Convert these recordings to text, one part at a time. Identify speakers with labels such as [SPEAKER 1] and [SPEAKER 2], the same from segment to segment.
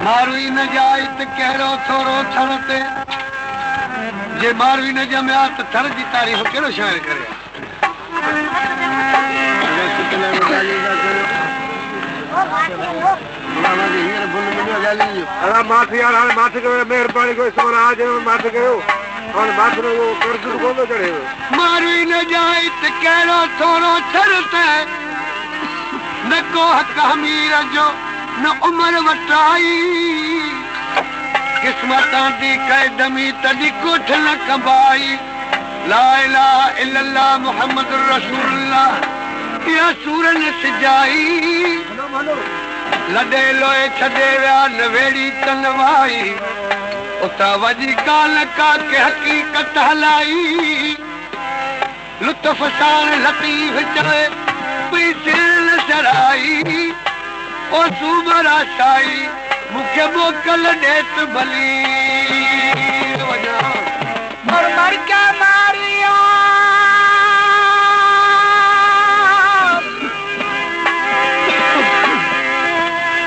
[SPEAKER 1] मारवी न जाए त कहिड़ो थोरो थर ते जे मारवी न ॼमिया त थर जी तारीफ़ कहिड़ो शाइर करे मारवी न जाए त कहिड़ो थोरो थर ते न को हक़ हमीर जो न उमिरि वटाई क़िस्मतां दी कैदमी तॾहिं कोठ न कंबाई ला इलाहा इल्लल्लाह मुहम्मद रसूलुल्लाह इहा सूर न सिजाई लॾे लोए छॾे विया नवेड़ी तलवाई उतां वॼी काल का के हक़ीक़त हलाई लुत्फ़ सां लतीफ़ चए पई दिल शराई ओ सूमरा साई मूंखे मोकल ॾेत भली वञा मर के मारिया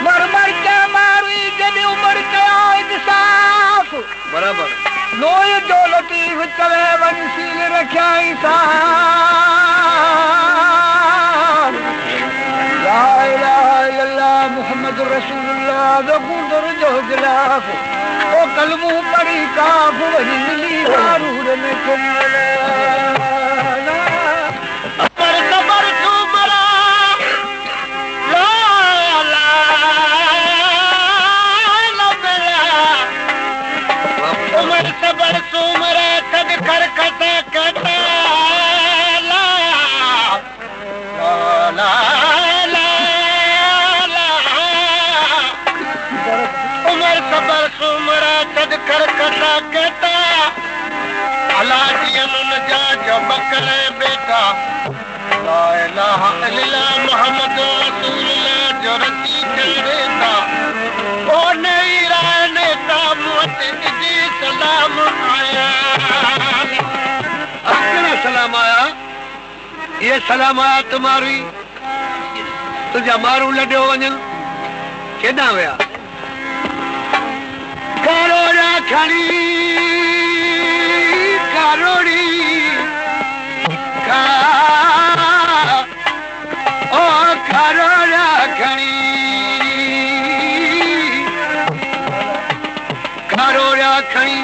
[SPEAKER 1] मर के मारी जॾहिं उमिरि कया इंसाफ़ बराबर लोए जो लतीफ़ चवे वंशील रखियाई सां ला इलाहा इल्लल्लाह मुहम्मद रसूलुल्लाह गुंदर जो गिलाफ ओ कलमू पढ़ी काफ वही मिली हारून में कुमला अमर सबर सुमरा ला ला उमर सबर सुमरा कद कर कता कता ला ला सबर सुमरा तद कर कता कहता अला दियन जा जो बकरे बेटा ला इलाहा इल्लल्लाह मुहम्मद रसूलुल्लाह जो रती करेता ओ नहीं रहने ता मुत जी सलाम आया अकेला सलाम आया ये सलाम आया तुम्हारी तुझा मारू लड्यो वञन केॾां विया करोड़ा खड़ी करोड़ी का ओ करोड़ा खड़ी करोड़ा खड़ी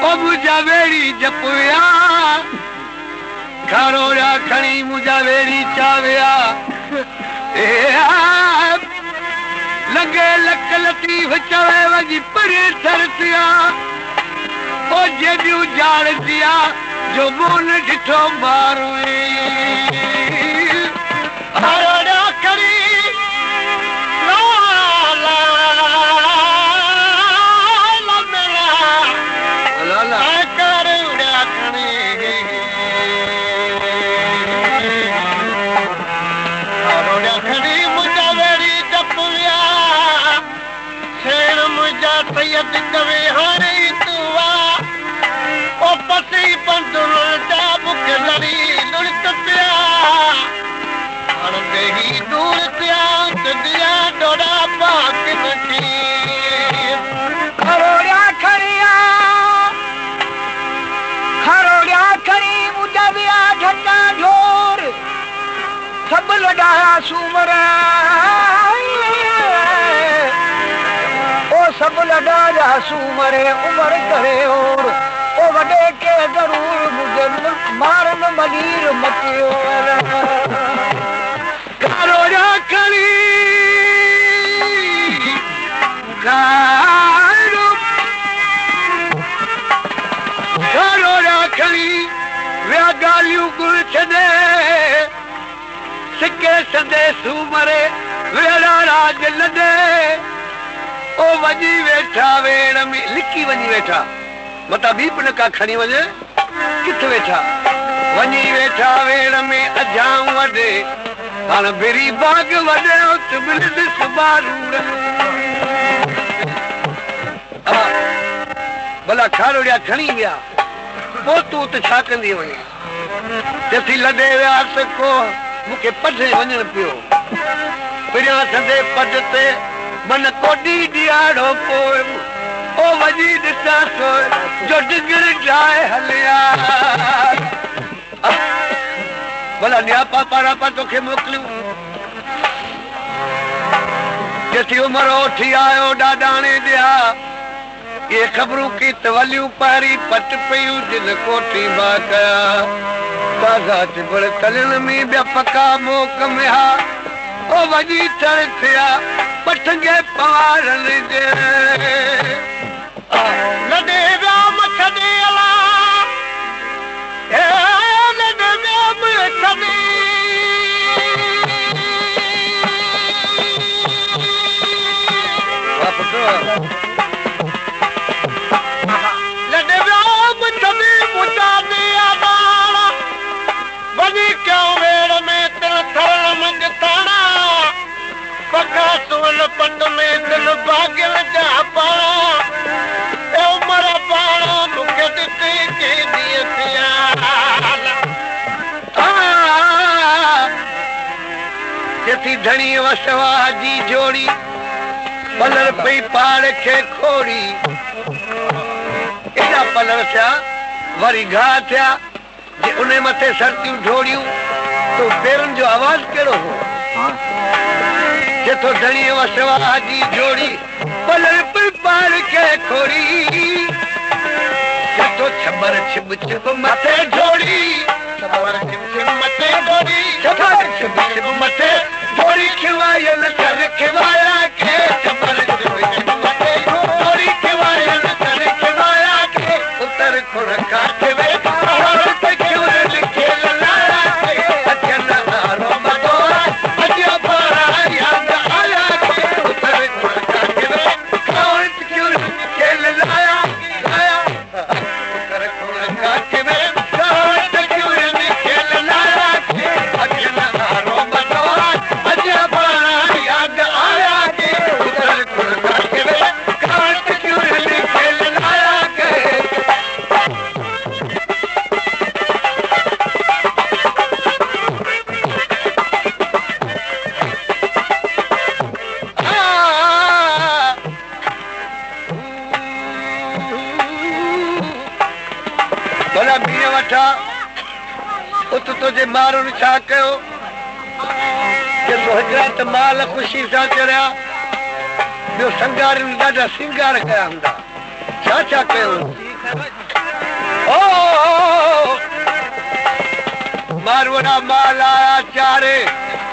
[SPEAKER 1] ओ मुझा वेड़ी जपया करोड़ा खड़ी मुझा वेड़ी चावया लगे लक लतीफ चवे वजी परे थरतिया ओ जेडियो जाड़ दिया जो मोन ॾिठो मारुई हरोड़ा करी ला ला ला ला करोड़ा करी हरोड़ा खड़ी मुझा वेड़ी जपया सैयद कवे हारे तुआ ओ पसी पंदुल जा बुक लड़ी लुट पिया हर देही दूर पिया दिया डोड़ा पाक नथी खरोड़ा खड़ी मुझा विया ढका ढोर सब लॻाया सूमर सब लड़ा सूमरे उमर करे और ओ वडे के जरूर मुझे मारन मलीर मतियो करोड़ा खड़ी करोड़ा खड़ी विया गालियूं गुल छॾे सिके सदे सूमरे वेड़ा राज लॾे ओ ओ वञी वेठा वेड़ में लिकी वञी वेठा मता बीप न का खणी वञे किथे वेठा वञी वेठा वेड़ में अजाऊं वॾे हाणे बेरी बाग वॾे उत बिल बारू भला खारोड़िया खणी विया पोइ तूं उते छा कंदी वञे चथी लॾे वियासीं को मूंखे पढ़े वञणु पियो पिरियां थधे पद ते मन कोॾी ॾियारो पोइ ओ वञी ॾिसां थो जो डिगर ठाहे हलिया भला न्यापा पारा पा तोखे मोकिलियूं चथी उमिरि उथी आयो ॾाॾाणे ॾिया ये ख़बरूं की तवलियूं पारी पट पयूं दिल कोठी बा कया ताज़ा चिबड़ तलण में ॿिया पका मोक में हा ओ वॼी चढ़ थिया पटंगे पवारन जे लॾे विया मछॾे अला हे लॾे विया मछॾे पट में दिल बागिल जा पाणा ए उमर पाणा मूंखे ॾिठी के ॾींहं थिया चथी धणी वसवा जी जोड़ी पलर पई पाड़ खे खोड़ी एॾा पलर थिया वरी घाह थिया जे उन मथे सरतियूं ढोड़ियूं तो पेरनि जो आवाज़ कहिड़ो हो जेतो धणी वसवा जी जोड़ी पलर पई पाड़ खे खोड़ी जेतो छबर छिब छिब मथे ढोड़ी छबर छिब छिब मथे ढोड़ी छबर छिब छिब मथे ढोड़ी खिवायल कर खिवाया के छबर छिब छिब मथे ढोड़ी खिवायल कर खिवाया के उतर खुण काट वे और पे क्यों लिखे लाया के अचन आरो मदोरा अजो पारा याद आया के उतर खुण काट वे और क्यों लिखे लाया लाया उतर खुण काट वे और क्यों लिखे लाया के अचन आरो मदोरा अजो पारा याद आया के उतर खुण काट वे और क्यों लिखे लाया के भला बीह वठा उत तुंहिंजे माण्हुनि छा कयो जे तो हज़रत माल ख़ुशी सां चढ़िया ॿियो संगारियुनि ॾाढा सिंगार कया हूंदा छा छा कयो ओ मारवड़ा माल आया चारे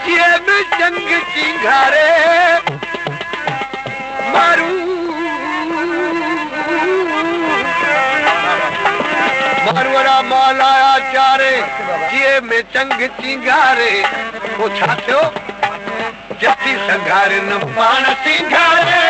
[SPEAKER 1] चिए में जंग चिंगारे मारू मारवड़ा माल आया चारे चिए में जंग चिंगारे वो छा थियो जती संगारिन पाण सिंगारे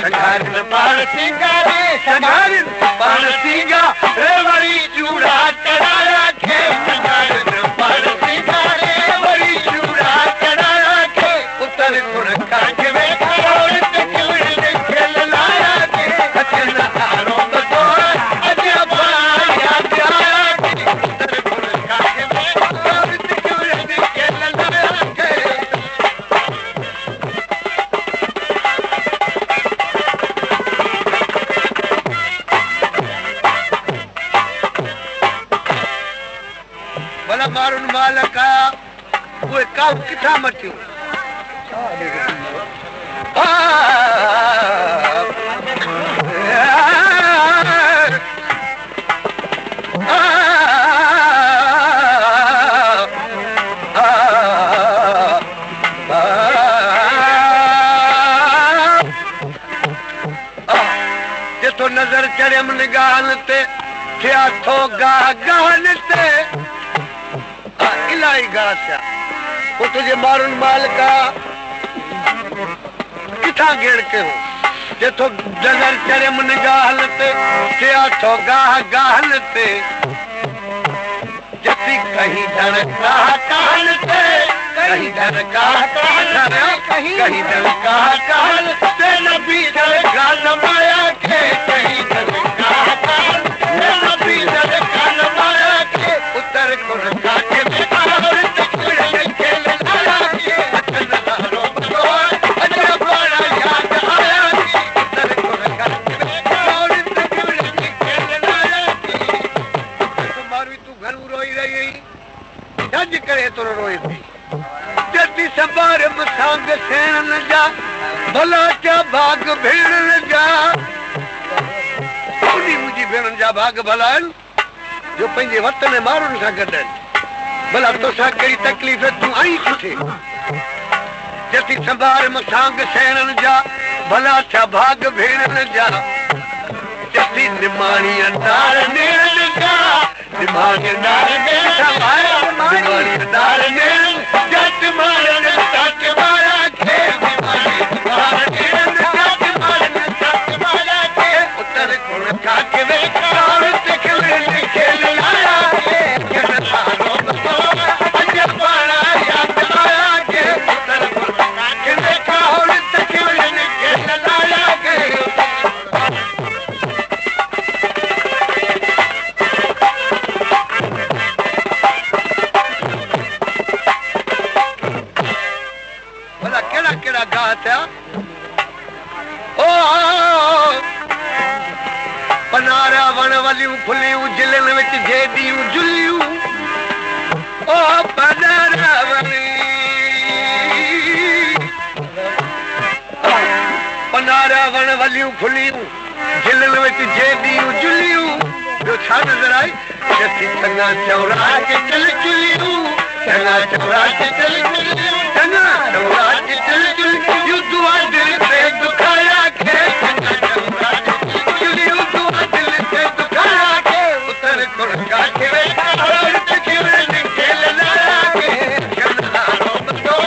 [SPEAKER 1] संगारिन पाण सिंगारे संगारिन पाण सिंगारे वरी चूड़ा चढ़ाया के संगारिन पाण सिंगारे वरी चूड़ा चढ़ाया के उतर खुण काट वे और चूड़ खेल लाया के अचन आरो बतोरा अजो पारा याद आया के उतर खुण काट वे और चूड़ खेल लाया के भला माण्हुनि मालक आया उहे काऊ किथां मटियूं जेतो नज़र चढ़ियम निगाहनि ते थिया थो गाह गाहनि ते इलाही गाह थिया पोइ तुंहिंजे माण्हुनि मालिका किथां गेड़ कयो जेथो नजर चढ़े मुन गाहलते क्या तो गाह गाहलते जती कहीं धर गाह कहलते कहीं धर गाह कहलते कहीं धर गाह कहलते नबी धर गाल माया के कहीं धर गाह कहलते नबी धर गाल माया के उतर को रखा के और तकड़े खेल लाया के अचन दारो बतो अजब बड़ा याद आया की उतर को रखा के और तकड़े खेल लाया की तुम्हारी तू घर रोई रही जज करे तो रोई थी जती संभार मसांग सेण न जा भला क्या भाग भेण न जा उनी मुंहिंजी भेणनि जा भाग भला आहिनि जो पंहिंजे वतन माण्हुनि सां गॾु आहिनि भला तोसां कहिड़ी तकलीफ़ तूं आई किथे जती संभार मसांग सेण न जा भला क्या भाग भेण न जा जती निमाणी अंदार नेण न जा निमाणी अंदार नेण संभार निमाणी अंदार नेण जट मारन सट मारा के निमाणी अंदार नेण जट मारन सट मारा के उतर गुण का के वे और तकले खेल लाया के जन सारो बतो अजब बड़ा याद आया के उतर गुण का के वे और तकले खेल लाया के केड़ा गा था ओ पनारा वण वलियूं फुलियूं जिलन विच जेदियूं जुलियूं ओ पनारा वणी पनारा वण वलियूं फुलियूं जिलन विच जेदियूं जुलियूं ॿियो छा नज़र आई जती चङा चौरा के चल चुलियूं चङा चौरा के चल चुलियूं चङा चौरा के चल चुलियूं दुआ दिल से दुखाया के चङा चौरा के चुलियूं दुआ दिल से दुखाया के उतर गुण का के वे और तकवे खेल लाया के जनारो बतो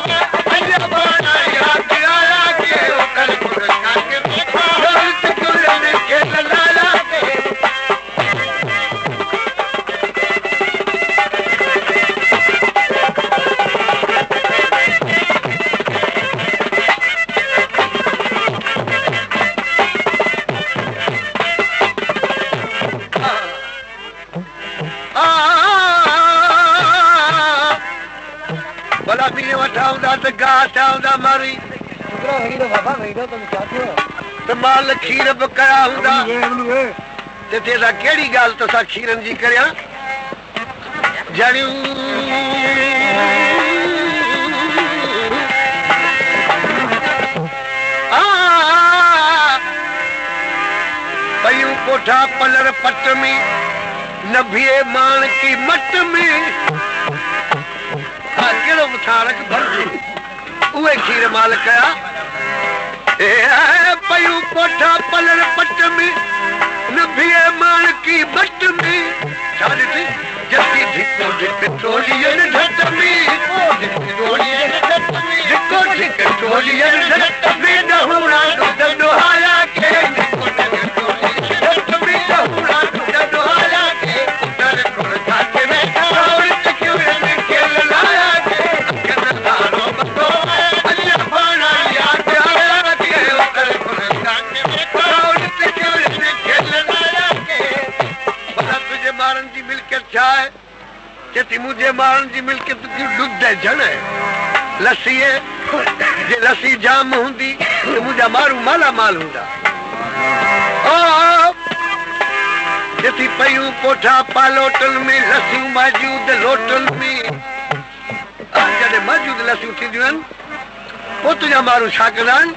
[SPEAKER 1] अजब बड़ा याद आया के उतर गुण का के वे और तकवे खेल लाया के भला पीने वठाऊंदा त गाह ठाऊंदा मारी त माल खीर बि कया हूंदा ते तेसा कहिड़ी ॻाल्हि तोसां खीरनि जी करियां जड़ियूं पयूं कोठा पलर पट में न बीहे माण की मट में कहिड़ो मथां रख भरजे उहे खीर माल कया पयूं कोठा पलर पट में न बीहे माण की मट में छा ॾिठी जती धिको धिक टोलियन ढट में धिको धिक टोलियन ढट में नहुणा ॾुध डोहाया के धिको धिक टोलियन ढट में नहुणा ॾुध डोहाया के उतर गुण का के वेठा और तकवे खेल लाया के अखन सारो बतो अजब बड़ा याद आया के उतर गुण का के वेठा और तकवे खेल लाया के भला तुझे मारन जी मिल्कियत छा है चेती मुझे मारन जी मिल्कियत ॾुध जण लस्सी जे लस्सी जाम हूंदी त मुंहिंजा माण्हू माला माल हूंदा जती पयूं कोठा पालोटन में लस्सियूं मौजूद लोटन में जॾहिं मौजूद लस्सियूं थींदियूं आहिनि पोइ तुंहिंजा माण्हू छा कंदा आहिनि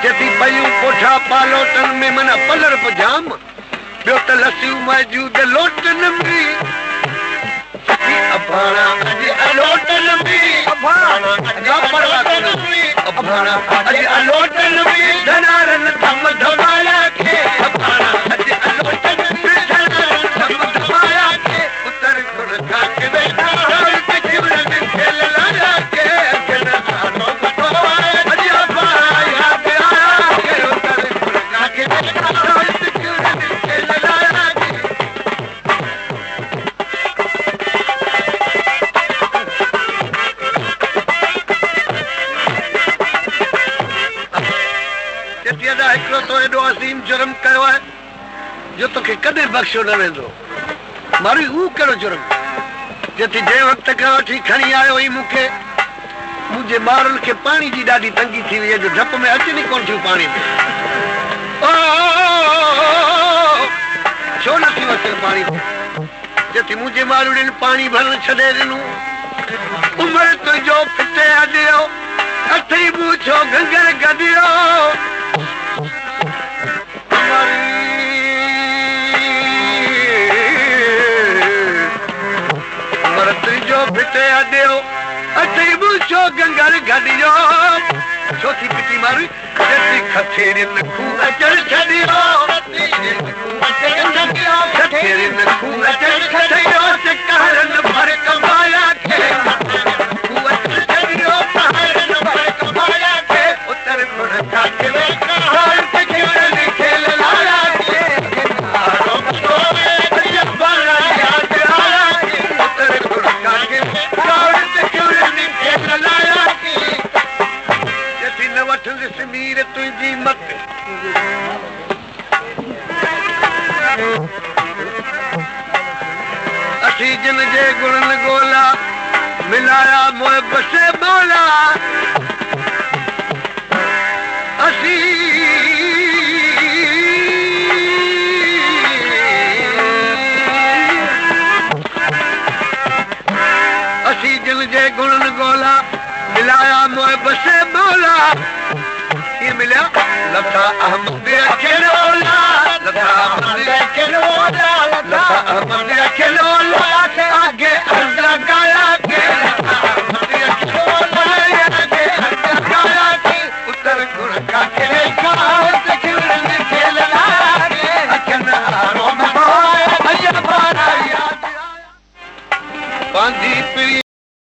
[SPEAKER 1] जती पयूं कोठा पालोटन में माना पलर बि जाम ॿियो त लस्सियूं मौजूद लोटन में अभाणा अॼु अलोटन में अभाणा अॼु अलोटन में धनारन थम धमाया के अभाणा अॼु अलोटन में धनारन थम धमाया के उतर गुण का के वेठा और तकवे खेल लाया के अखन सारो बतो अॼु अभाणा याद आया के उतर गुण बेटी अदा हिकिड़ो तो एॾो अज़ीम जुर्म कयो आहे जो तोखे कॾहिं बख़्शो न वेंदो। मारू हू कहिड़ो जुर्म जे जंहिं वक़्त खां वठी खणी आयो हुई मूंखे मुंहिंजे ॿारनि खे पाणी जी ॾाढी तंगी थी वई आहे जो डप में अचनि कोन थियूं पाणी में। छो नथी अचनि पाणी में? जे मुंहिंजे मारुड़ियुनि पाणी भरण छॾे ॾिनो। उमिरि तुंहिंजो फिटे अॾियो अथई पूछो घंगर गॾियो। उमिरि तुंहिंजो फिटे अॾियो अथई पूछो घंगर गॾियो। छो थी पिटी मारू खथेरियुनि खूह अचण छॾियो। खथेरियुनि खूह अचण छॾियो चकारनि भर कमाया खे उतर गुण खाते खेल लाया उतर गुण खाते खेल लाया न वठंदि समीर तुंहिंजी मत। असीं जिन जे गुणनि ॻोल्हा मिलाया मोह बसे ॿोला। असीं जिन जे गुणनि ॻोल्हा मिलाया मोह बसे ॿोला। ये मिलिया लता अहमद